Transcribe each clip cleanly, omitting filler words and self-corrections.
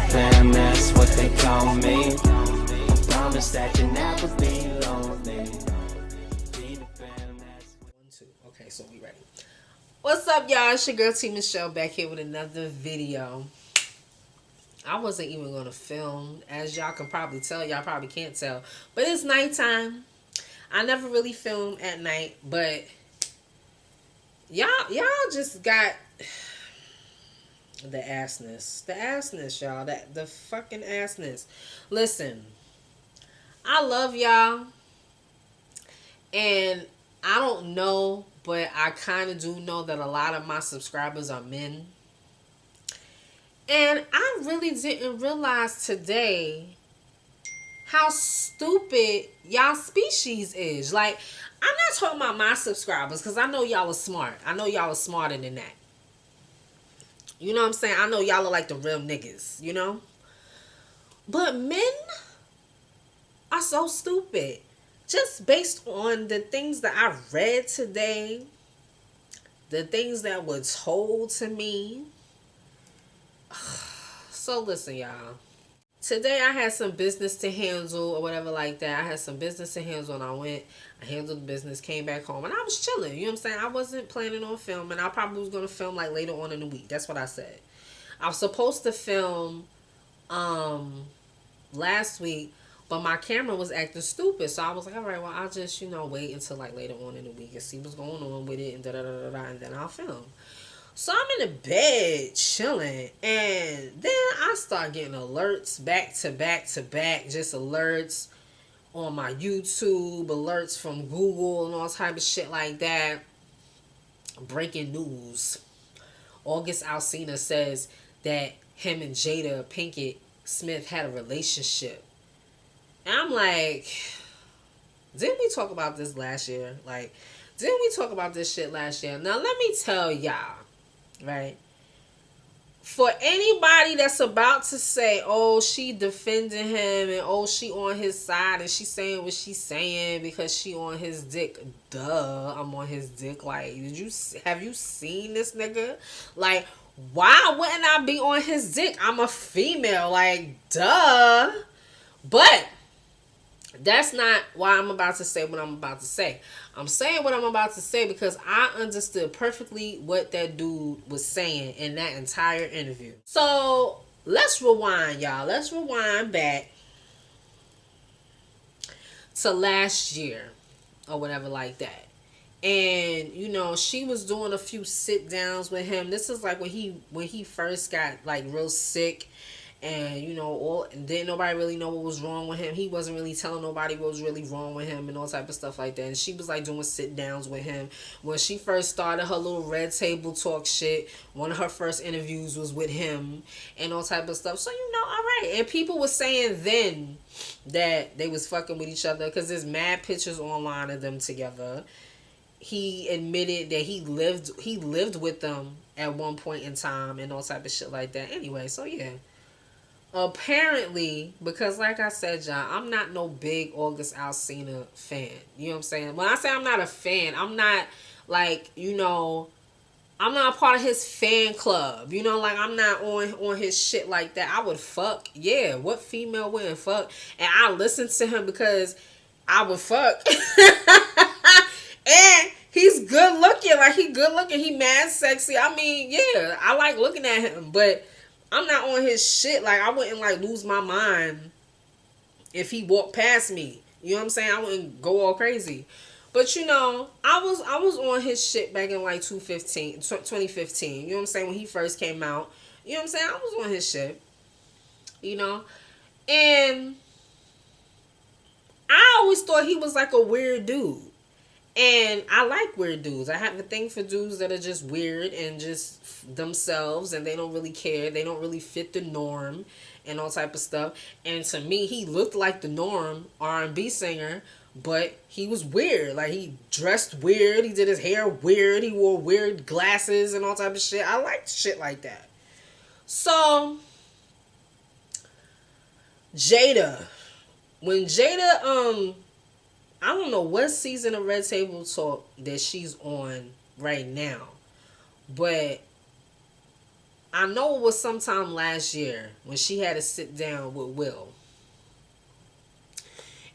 fam, that's what they call me. Promise that you never be lonely. Be the fam, that's what... 1, 2. Okay, so we ready. What's up, y'all? It's your girl T Michelle back here with another video. I wasn't even gonna film, as y'all can probably tell. Y'all probably can't tell, but it's nighttime. I never really film at night, but y'all just got the assness, y'all. The fucking assness. Listen, I love y'all, and I don't know, but I kind of do know that a lot of my subscribers are men. And I really didn't realize today how stupid y'all species is. Like, I'm not talking about my subscribers, because I know y'all are smart. I know y'all are smarter than that. You know what I'm saying? I know y'all are like the real niggas, you know? But men are so stupid. Just based on the things that I read today, the things that were told to me. So listen, y'all. Today I had some business to handle or whatever like that. I had some business to handle, and I handled the business, came back home, and I was chilling. You know what I'm saying? I wasn't planning on filming. I probably was going to film like later on in the week. That's what I said. I was supposed to film last week, but my camera was acting stupid. So I was like, all right, well, I'll just, wait until like later on in the week and see what's going on with it, and and then I'll film. So I'm in the bed chilling, and then I start getting alerts back to back to back, just alerts on my YouTube, alerts from Google and all type of shit like that. Breaking news. August Alsina says that him and Jada Pinkett Smith had a relationship. And I'm like, didn't we talk about this last year? Like, didn't we talk about this shit last year? Now, let me tell y'all. Right? For anybody that's about to say, oh, she defending him, and oh, she on his side, and she saying what she's saying because she on his dick. Duh, I'm on his dick. Like, have you seen this nigga? Like, why wouldn't I be on his dick? I'm a female. Like, duh. But that's not why I'm about to say what I'm about to say. I'm saying what I'm about to say because I understood perfectly what that dude was saying in that entire interview. So let's rewind, y'all. Let's rewind back to last year or whatever like that. And she was doing a few sit downs with him. This is like when he first got like real sick. And and didn't nobody really know what was wrong with him. He wasn't really telling nobody what was really wrong with him and all type of stuff like that. And she was like doing sit downs with him when she first started her little red table talk shit. One of her first interviews was with him and all type of stuff. So all right. And people were saying then that they was fucking with each other because there's mad pictures online of them together. He admitted that he lived with them at one point in time and all type of shit like that. Anyway, so yeah. Apparently, because like I said, y'all, I'm not no big August Alsina fan. You know what I'm saying? When I say I'm not a fan, I'm not like, I'm not a part of his fan club. Like I'm not on his shit like that. I would fuck. Yeah, what female wouldn't fuck? And I listen to him because I would fuck. And he's good looking. Like, he good looking. He mad sexy. I mean, yeah, I like looking at him, but I'm not on his shit. Like, I wouldn't like lose my mind if he walked past me. You know what I'm saying? I wouldn't go all crazy. But I was on his shit back in like 2015. You know what I'm saying? When he first came out. You know what I'm saying? I was on his shit. And I always thought he was like a weird dude. And I like weird dudes. I have a thing for dudes that are just weird and just themselves, and they don't really care. They don't really fit the norm and all type of stuff. And to me, he looked like the norm R&B singer, but he was weird. Like, he dressed weird. He did his hair weird. He wore weird glasses and all type of shit. I liked shit like that. So, Jada. When Jada, I don't know what season of Red Table Talk that she's on right now, but I know it was sometime last year when she had to sit down with Will.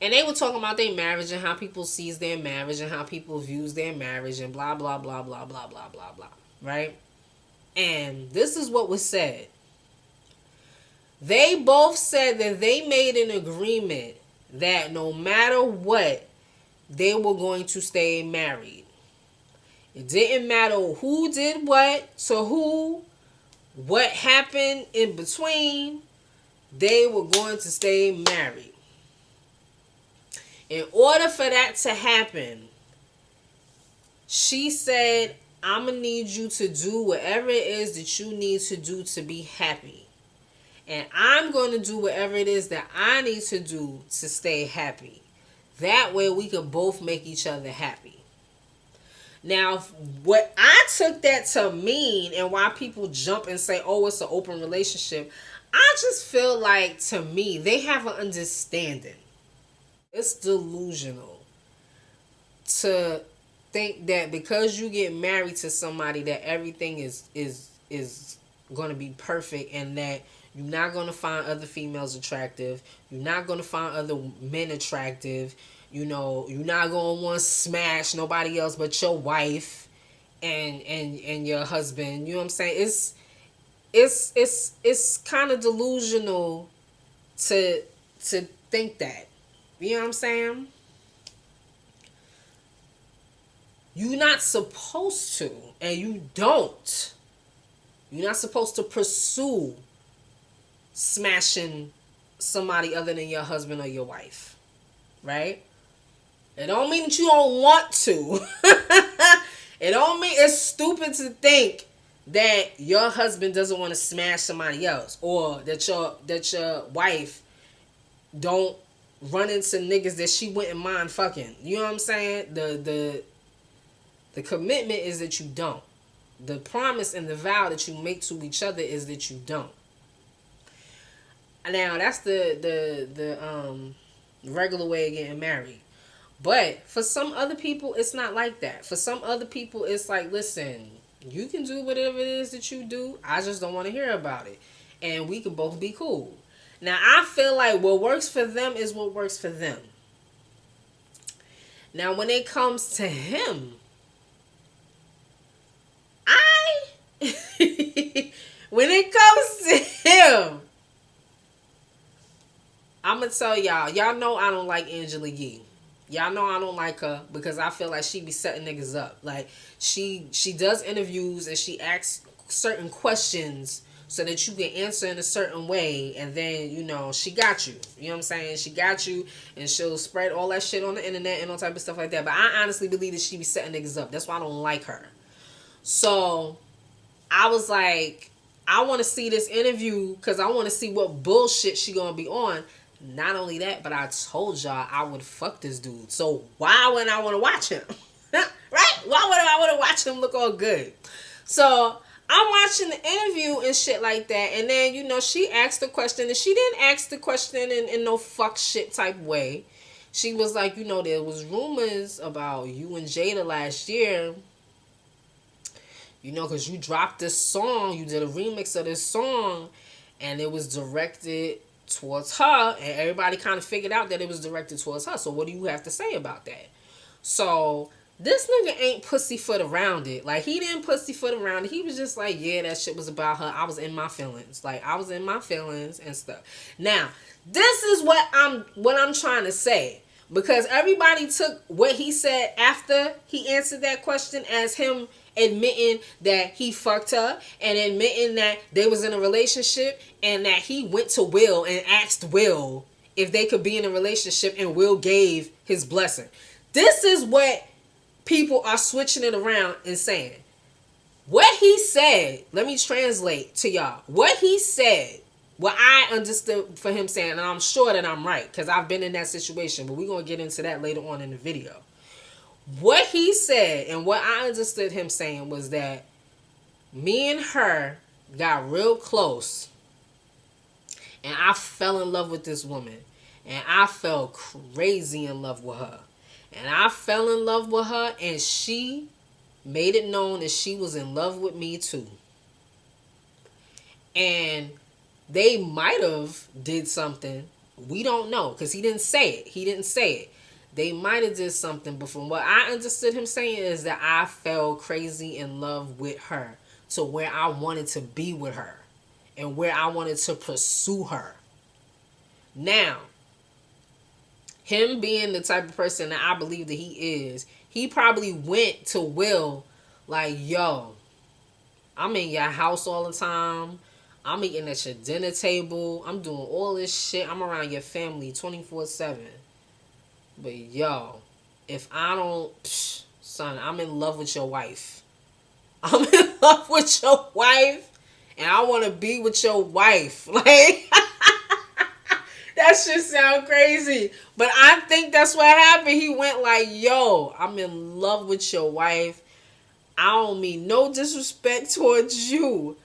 And they were talking about their marriage and how people sees their marriage and how people views their marriage and blah, blah, blah, blah, blah, blah, blah, blah. Right? And this is what was said. They both said that they made an agreement that no matter what, they were going to stay married. It didn't matter who did what to who, what happened in between, they were going to stay married. In order for that to happen, she said, I'm going to need you to do whatever it is that you need to do to be happy. And I'm going to do whatever it is that I need to do to stay happy. That way we can both make each other happy. Now, what I took that to mean and why people jump and say, oh, it's an open relationship, I just feel like, to me, they have an understanding. It's delusional to think that because you get married to somebody that everything is going to be perfect and that you're not going to find other females attractive. You're not going to find other men attractive. You know, you're not going to want to smash nobody else but your wife and your husband. You know what I'm saying? It's kind of delusional to think that. You know what I'm saying? You're not supposed to, and you don't. You're not supposed to pursue smashing somebody other than your husband or your wife. Right? It don't mean that you don't want to. It don't mean it's stupid to think that your husband doesn't want to smash somebody else, or that your wife don't run into niggas that she wouldn't mind fucking. You know what I'm saying? The commitment is that you don't. The promise and the vow that you make to each other is that you don't. Now that's the regular way of getting married. But for some other people, it's not like that. For some other people, it's like, listen, you can do whatever it is that you do. I just don't want to hear about it. And we can both be cool. Now, I feel like what works for them is what works for them. Now, when it comes to him, when it comes to him, I'm going to tell y'all know I don't like Angela Yee. Y'all know I don't like her because I feel like she be setting niggas up. Like, she does interviews and she asks certain questions so that you can answer in a certain way, and then, you know, she got you. You know what I'm saying? She got you, and she'll spread all that shit on the internet and all type of stuff like that. But I honestly believe that she be setting niggas up. That's why I don't like her. So, I was like, I want to see this interview because I want to see what bullshit she gonna be on. Not only that, but I told y'all I would fuck this dude. So why wouldn't I want to watch him? Right? Why would I want to watch him look all good? So I'm watching the interview and shit like that. And then, you know, she asked the question. And she didn't ask the question in no fuck shit type way. She was like, you know, there was rumors about you and Jada last year. You know, because you dropped this song. You did a remix of this song. And it was directed towards her, and everybody kind of figured out that it was directed towards her. So what do you have to say about that? So this nigga ain't pussyfoot around it. Like, he didn't pussyfoot around it. He was just like, yeah, that shit was about her. I was in my feelings. Like, I was in my feelings and stuff. Now, this is what I'm trying to say, because everybody took what he said after he answered that question as him admitting that he fucked her and admitting that they was in a relationship and that he went to Will and asked Will if they could be in a relationship, and Will gave his blessing. This is what people are switching it around and saying. What he said, let me translate to y'all. What he said, what I understood for him saying, and I'm sure that I'm right because I've been in that situation, but we're going to get into that later on in the video. What he said and what I understood him saying was that me and her got real close and I fell in love with this woman, and I fell crazy in love with her, and I fell in love with her, and she made it known that she was in love with me too. And they might have did something. We don't know because he didn't say it. He didn't say it. They might have did something, but from what I understood him saying is that I fell crazy in love with her to where I wanted to be with her and where I wanted to pursue her. Now, him being the type of person that I believe that he is, he probably went to Will like, yo, I'm in your house all the time. I'm eating at your dinner table. I'm doing all this shit. I'm around your family 24/7. But yo, if I don't, son, I'm in love with your wife. I'm in love with your wife. And I want to be with your wife. Like, that shit sound crazy. But I think that's what happened. He went like, yo, I'm in love with your wife. I don't mean no disrespect towards you.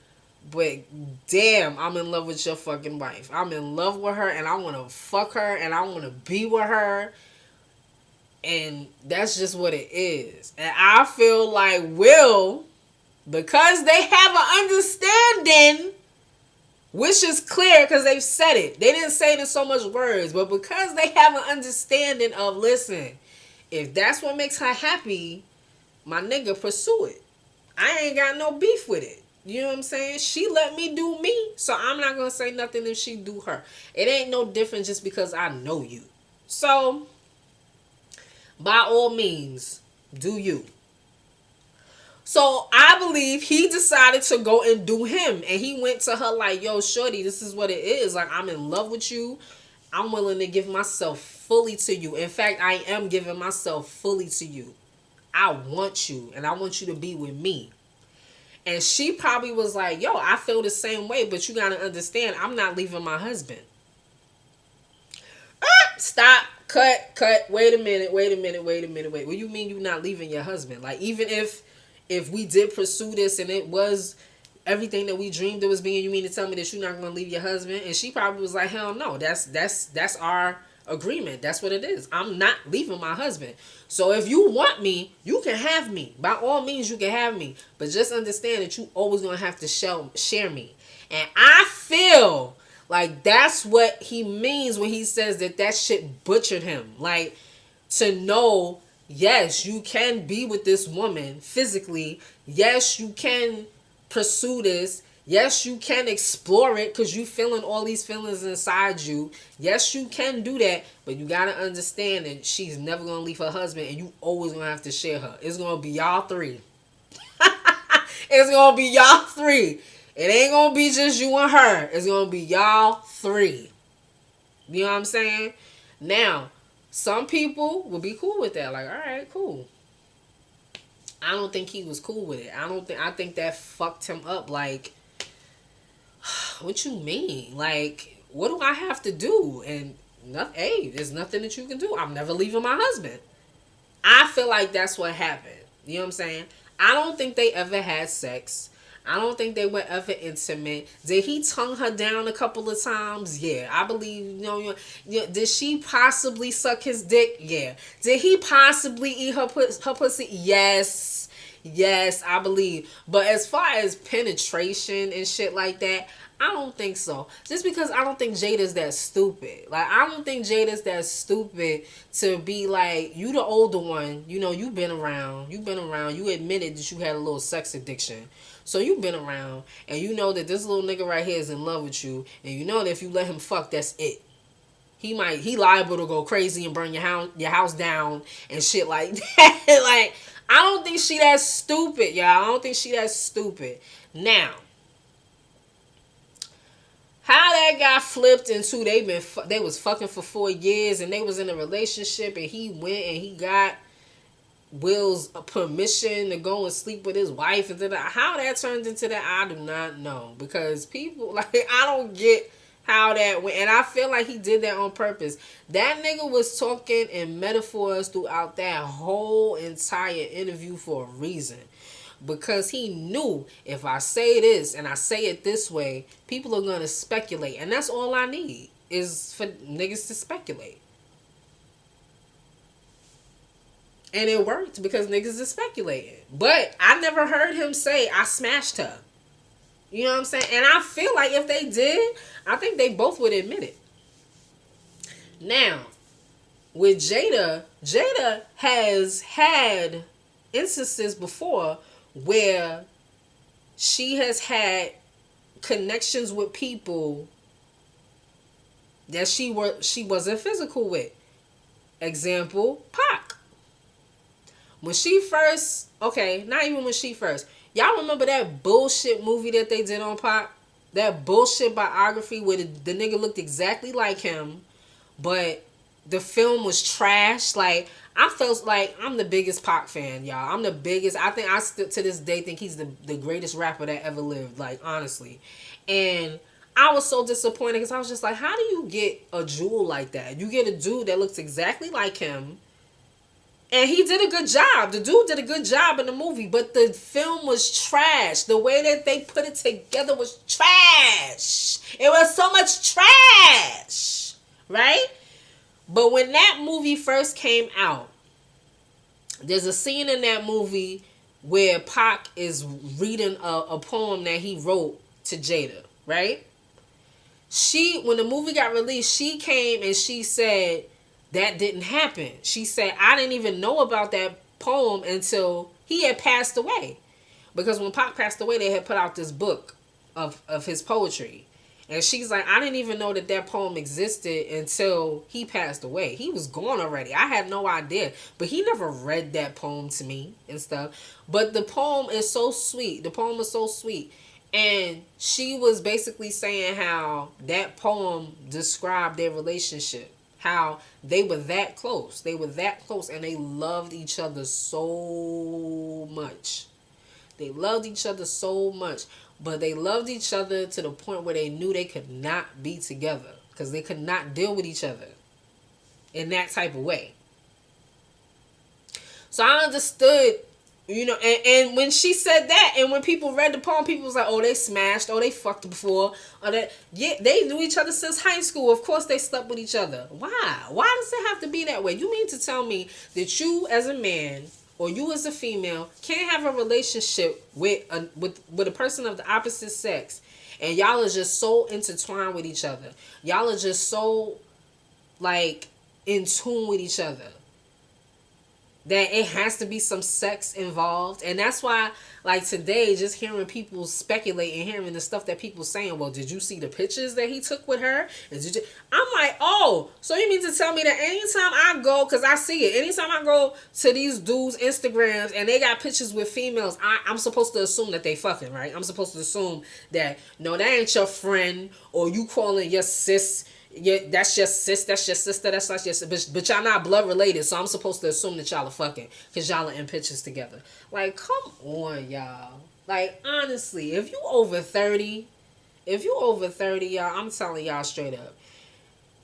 But damn, I'm in love with your fucking wife. I'm in love with her and I want to fuck her and I want to be with her. And that's just what it is. And I feel like Will, because they have an understanding, which is clear because they've said it. They didn't say it in so much words, but because they have an understanding of, listen, if that's what makes her happy, my nigga, pursue it. I ain't got no beef with it. You know what I'm saying? She let me do me, so I'm not going to say nothing if she do her. It ain't no different just because I know you. So, by all means, do you. So, I believe he decided to go and do him. And he went to her like, yo, shorty, this is what it is. Like, I'm in love with you. I'm willing to give myself fully to you. In fact, I am giving myself fully to you. I want you, and I want you to be with me. And she probably was like, yo, I feel the same way, but you got to understand, I'm not leaving my husband. Stop, cut, wait a minute. What do you mean you not leaving your husband? Like, even if we did pursue this and it was everything that we dreamed it was being, you mean to tell me that you're not going to leave your husband? And she probably was like, hell no, that's our agreement. That's what it is. I'm not leaving my husband. So if you want me, you can have me. By all means, you can have me. But just understand that you always going to have to share me. And I feel like that's what he means when he says that shit butchered him. Like, to know, yes, you can be with this woman physically. Yes, you can pursue this. Yes, you can explore it because you feeling all these feelings inside you. Yes, you can do that, but you got to understand that she's never going to leave her husband and you always going to have to share her. It's going to be y'all three. It's going to be y'all three. It ain't going to be just you and her. It's going to be y'all three. You know what I'm saying? Now, some people will be cool with that. Like, all right, cool. I don't think he was cool with it. I think that fucked him up. Like, what you mean? Like, what do I have to do? And hey, there's nothing that you can do. I'm never leaving my husband. I feel like that's what happened. You know what I'm saying? I don't think they ever had sex. I don't think they were ever intimate. Did he tongue her down a couple of times? Yeah. I believe, did she possibly suck his dick? Yeah. Did he possibly eat her pussy? Yes. Yes, I believe. But as far as penetration and shit like that, I don't think so. Just because I don't think Jada's that stupid. Like, I don't think Jada's that stupid to be like, you the older one. You know, you've been around. You admitted that you had a little sex addiction. So you've been around. And you know that this little nigga right here is in love with you. And you know that if you let him fuck, that's it. He liable to go crazy and burn your house down and shit like that. Like, I don't think she that stupid, y'all. I don't think she that stupid. Now, how that got flipped into they was fucking for 4 years and they was in a relationship and he went and he got Will's permission to go and sleep with his wife and how that turned into that, I do not know, because people, like, I don't get how that went, and I feel like he did that on purpose. That nigga was talking in metaphors throughout that whole entire interview for a reason. Because he knew if I say this and I say it this way, people are going to speculate. And that's all I need is for niggas to speculate. And it worked because niggas is speculating. But I never heard him say, I smashed her. You know what I'm saying? And I feel like if they did, I think they both would admit it. Now, with Jada, Jada has had instances before where she has had connections with people that she wasn't physical with. Example, Pac. When she first, okay, not even when she first. Y'all remember that bullshit movie that they did on Pac? That bullshit biography where the nigga looked exactly like him, but the film was trash. Like, I felt like I'm the biggest Pac fan, y'all. I'm the biggest. I think I still to this day think he's the greatest rapper that ever lived. Like, honestly. And I was so disappointed because I was just like, how do you get a jewel like that? You get a dude that looks exactly like him. And he did a good job. The dude did a good job in the movie, but the film was trash. The way that they put it together was trash. It was so much trash. Right? But when that movie first came out, there's a scene in that movie where Pac is reading a poem that he wrote to Jada, right? When the movie got released, she came and she said that didn't happen. She said, I didn't even know about that poem until he had passed away. Because when Pac passed away, they had put out this book of his poetry. And she's like, I didn't even know that poem existed until he passed away. He was gone already. I had no idea. But he never read that poem to me and stuff. But the poem is so sweet. The poem is so sweet. And she was basically saying how that poem described their relationship. How they were that close. They were that close and they loved each other so much. They loved each other so much. But they loved each other to the point where they knew they could not be together. Because they could not deal with each other in that type of way. So I understood, you know, and when she said that, and when people read the poem, people was like, oh, they smashed, oh, they fucked before, or that, yeah, they knew each other since high school. Of course they slept with each other. Why? Why does it have to be that way? You mean to tell me that you as a man or you as a female can't have a relationship with a person of the opposite sex, and y'all are just so intertwined with each other. Y'all are just so, like, in tune with each other that it has to be some sex involved. And that's why, like, today, just hearing people speculate and hearing the stuff that people saying, well, did you see the pictures that he took with her? I'm like, oh, so you mean to tell me that anytime I go, because I see it, anytime I go to these dudes' Instagrams and they got pictures with females, I'm supposed to assume that they fucking, right? I'm supposed to assume that, no, that ain't your friend, or you calling your sis, yeah, that's your sis, that's your sister, that's not your sister, but y'all not blood related, so I'm supposed to assume that y'all are fucking because y'all are in pictures together. Like, come on, y'all. Like, honestly, if you over 30, y'all, I'm telling y'all straight up,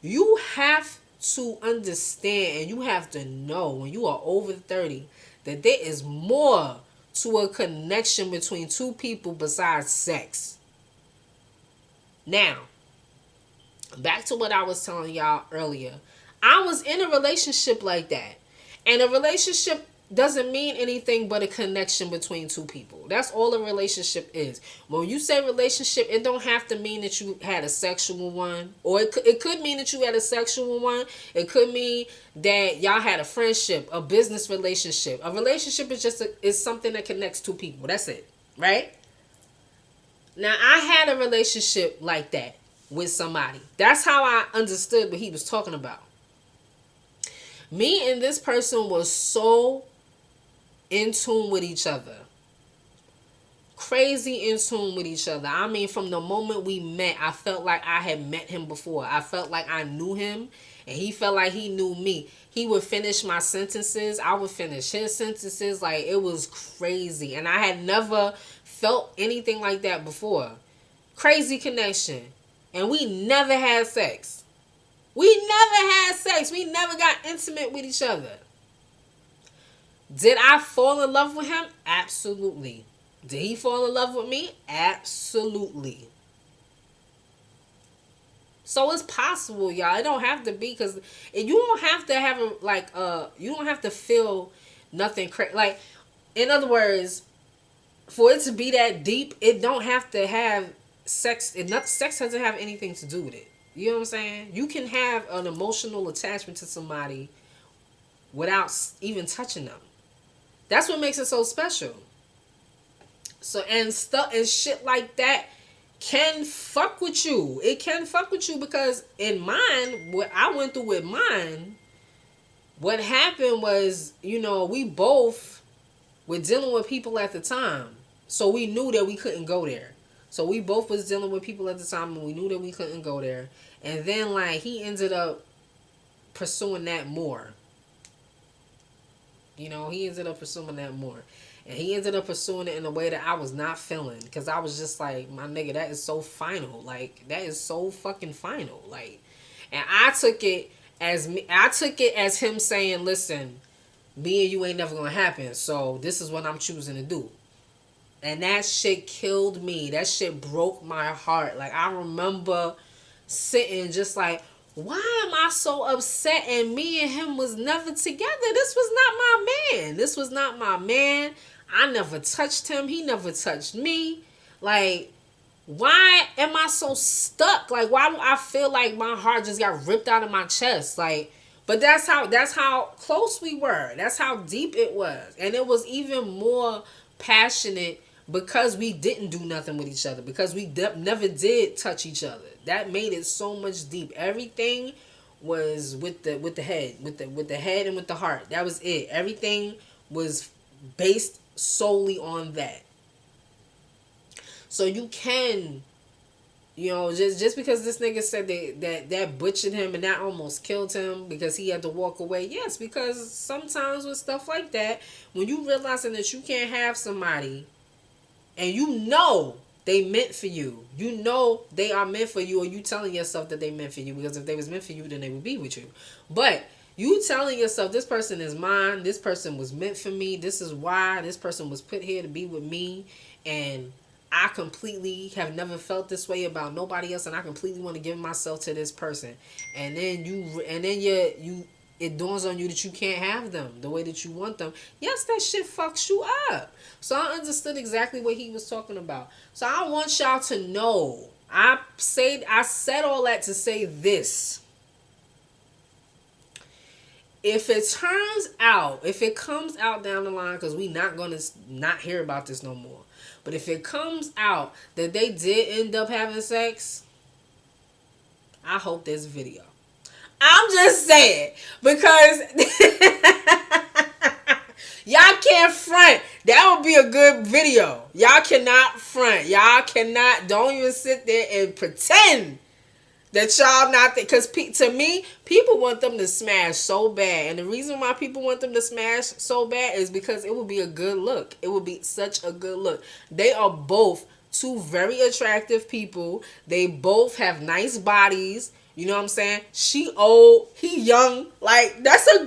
you have to understand and you have to know when you are over 30 that there is more to a connection between two people besides sex. Now, back to what I was telling y'all earlier. I was in a relationship like that. And a relationship doesn't mean anything but a connection between two people. That's all a relationship is. When you say relationship, it don't have to mean that you had a sexual one. Or it could mean that you had a sexual one. It could mean that y'all had a friendship, a business relationship. A relationship is just is something that connects two people. That's it. Right? Now, I had a relationship like that with somebody. That's how I understood what he was talking about. Me and this person was so in tune with each other. Crazy in tune with each other. I mean, from the moment we met, I felt like I had met him before. I felt like I knew him, and he felt like he knew me. He would finish my sentences. I would finish his sentences. Like, it was crazy. And I had never felt anything like that before. Crazy connection. And we never had sex. We never had sex. We never got intimate with each other. Did I fall in love with him? Absolutely. Did he fall in love with me? Absolutely. So it's possible, y'all. It don't have to be, because you don't have to have you don't have to feel nothing crazy. Like, in other words, for it to be that deep, it don't have to have sex. Sex doesn't have anything to do with it. You know what I'm saying? You can have an emotional attachment to somebody without even touching them. That's what makes it so special. So and stuff and shit like that can fuck with you. It can fuck with you because in mine, what I went through with mine, what happened was, we both were dealing with people at the time. So we knew that we couldn't go there. So we both was dealing with people at the time and we knew that we couldn't go there. And then like he ended up pursuing that more. He ended up pursuing that more. And he ended up pursuing it in a way that I was not feeling. Because I was just like, my nigga, that is so final. Like, that is so fucking final. Like, and I took it as him saying, listen, me and you ain't never gonna happen. So this is what I'm choosing to do. And that shit killed me. That shit broke my heart. Like, I remember sitting just like, why am I so upset? And me and him was never together. This was not my man. This was not my man. I never touched him. He never touched me. Like, why am I so stuck? Like, why do I feel like my heart just got ripped out of my chest? Like, but that's how close we were. That's how deep it was. And it was even more passionate because we didn't do nothing with each other. Because we never did touch each other. That made it so much deep. Everything was with the head, with the head and with the heart. That was it. Everything was based solely on that. So you can, just because this nigga said that butchered him and that almost killed him because he had to walk away. Yes, because sometimes with stuff like that, when you realizing that you can't have somebody and they meant for you. They are meant for you, or you telling yourself that they meant for you, because if they was meant for you, then they would be with you. But you telling yourself, this person is mine, this person was meant for me, this is why this person was put here to be with me, and I completely have never felt this way about nobody else, and I completely want to give myself to this person. And then it dawns on you that you can't have them the way that you want them. Yes, that shit fucks you up. So I understood exactly what he was talking about. So I want y'all to know. I said all that to say this. If it comes out down the line, because we not going to not hear about this no more. But if it comes out that they did end up having sex, I hope there's a video. I'm just saying, because y'all can't front. That would be a good video. Y'all cannot front. Don't even sit there and pretend that y'all not there. Because to me, people want them to smash so bad. And the reason why people want them to smash so bad is because it would be a good look. It would be such a good look. They are both two very attractive people. They both have nice bodies. You know what I'm saying? She old, he young. Like, that's a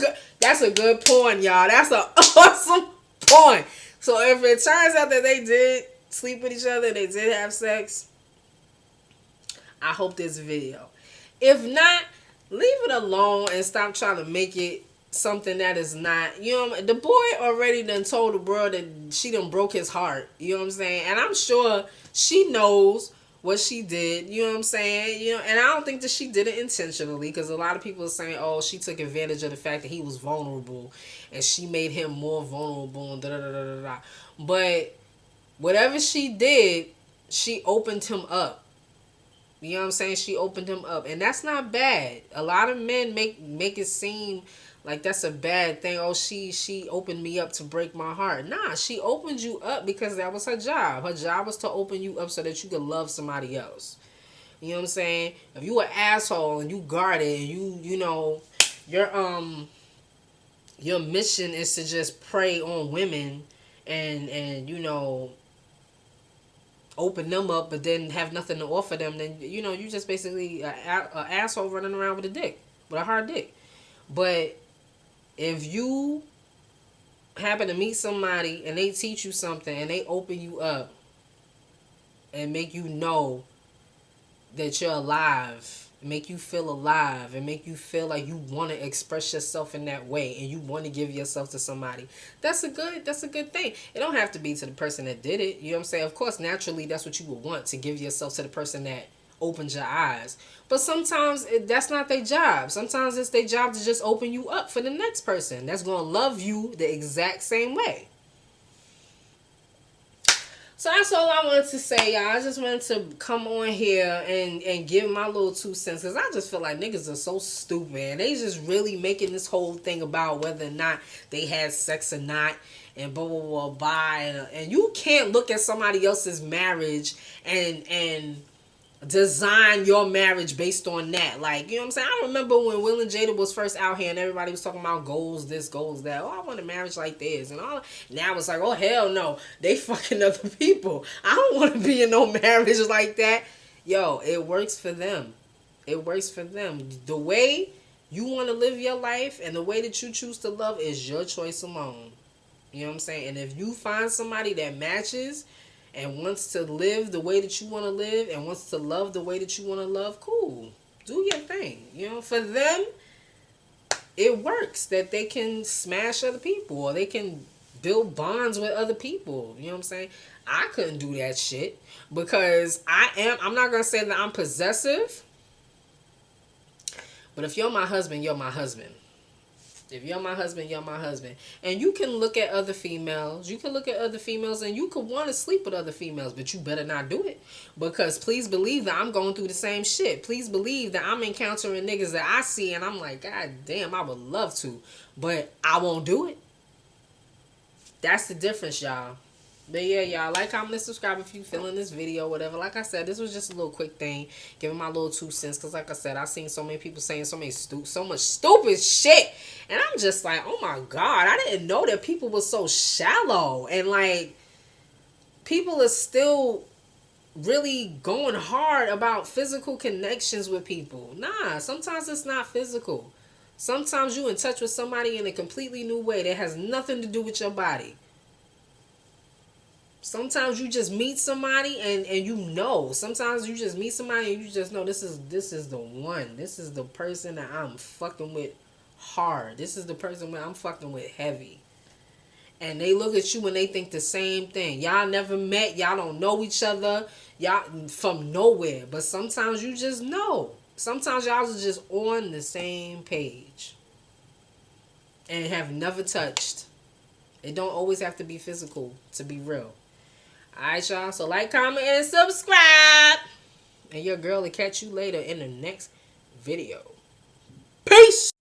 good point, y'all. That's an awesome point. So if it turns out that they did sleep with each other, they did have sex, I hope there's a video. If not, leave it alone and stop trying to make it something that is not. The boy already done told the world that she done broke his heart. You know what I'm saying? And I'm sure she knows what she did. You know what I'm saying? And I don't think that she did it intentionally, because a lot of people are saying, oh, she took advantage of the fact that he was vulnerable and she made him more vulnerable and da-da-da-da-da-da. But whatever she did, she opened him up. You know what I'm saying? She opened him up. And that's not bad. A lot of men make it seem like that's a bad thing. Oh, she opened me up to break my heart. Nah, she opened you up because that was her job. Her job was to open you up so that you could love somebody else. You know what I'm saying? If you an asshole and you guarded and your mission is to just prey on women and open them up, but then have nothing to offer them, then you just basically an asshole running around with a hard dick. But if you happen to meet somebody and they teach you something and they open you up and make you know that you're alive make you feel alive, and make you feel like you want to express yourself in that way, and you want to give yourself to somebody, that's a good thing. It don't have to be to the person that did it. You know what I'm saying? Of course, naturally, that's what you would want, to give yourself to the person that opens your eyes. But sometimes that's not their job. Sometimes it's their job to just open you up for the next person that's gonna love you the exact same way. So that's all I wanted to say, y'all. I just wanted to come on here and give my little 2 cents, because I just feel like niggas are so stupid. And they just really making this whole thing about whether or not they had sex or not, and blah, blah, blah, blah. And you can't look at somebody else's marriage and design your marriage based on that. Like, you know what I'm saying? I remember when Will and Jada was first out here and everybody was talking about goals, this, goals, that. Oh, I want a marriage like this. And all. Now it's like, oh, hell no. They fucking other people. I don't want to be in no marriage like that. Yo, it works for them. It works for them. The way you want to live your life and the way that you choose to love is your choice alone. You know what I'm saying? And if you find somebody that matches and wants to live the way that you want to live and wants to love the way that you want to love, cool. Do your thing. You know, for them, it works that they can smash other people or they can build bonds with other people. You know what I'm saying? I couldn't do that shit because I'm not going to say that I'm possessive, but if you're my husband, you're my husband. If you're my husband, you're my husband. And you can look at other females. You can look at other females and you could want to sleep with other females, but you better not do it. Because please believe that I'm going through the same shit. Please believe that I'm encountering niggas that I see and I'm like, God damn, I would love to. But I won't do it. That's the difference, y'all. But yeah, y'all, like, comment, and subscribe if you feeling this video, whatever. Like I said, this was just a little quick thing, giving my little 2 cents, because like I said, I've seen so many people saying so much stupid shit, and I'm just like, oh my God, I didn't know that people were so shallow, and like, people are still really going hard about physical connections with people. Nah, sometimes it's not physical. Sometimes you in touch with somebody in a completely new way that has nothing to do with your body. Sometimes you just meet somebody and you know. Sometimes you just meet somebody and you just know this is the one. This is the person that I'm fucking with hard. This is the person that I'm fucking with heavy. And they look at you and they think the same thing. Y'all never met. Y'all don't know each other. Y'all from nowhere. But sometimes you just know. Sometimes y'all are just on the same page. And have never touched. It don't always have to be physical to be real. Alright, y'all. So like, comment, and subscribe. And your girl will catch you later in the next video. Peace.